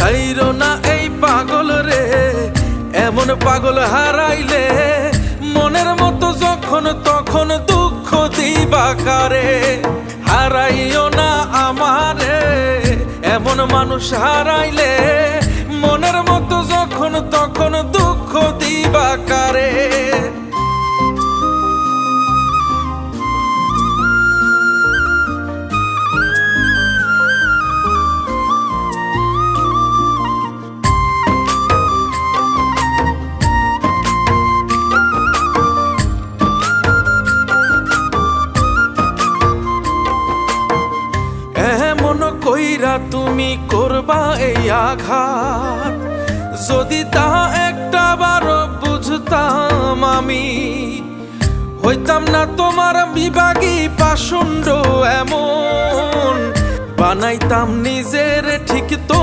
ছাইরো না এই পাগল রে, এমন পাগল হারাইলে মনের মতো যখন তখন দুঃখ দিবা কারে। হারাইও না আমারে, এমন মানুষ হারাইলে মনের মতো যখন তখন দুঃখ দিবা কারে। এমন কইরা তুমি করবা এই আঘাত, যদি তা একটা বার বুঝতাম আমি, হইতাম না তোমার বিভাগী পাষণ্ড এমন, বানাইতাম নিজের ঠিক তো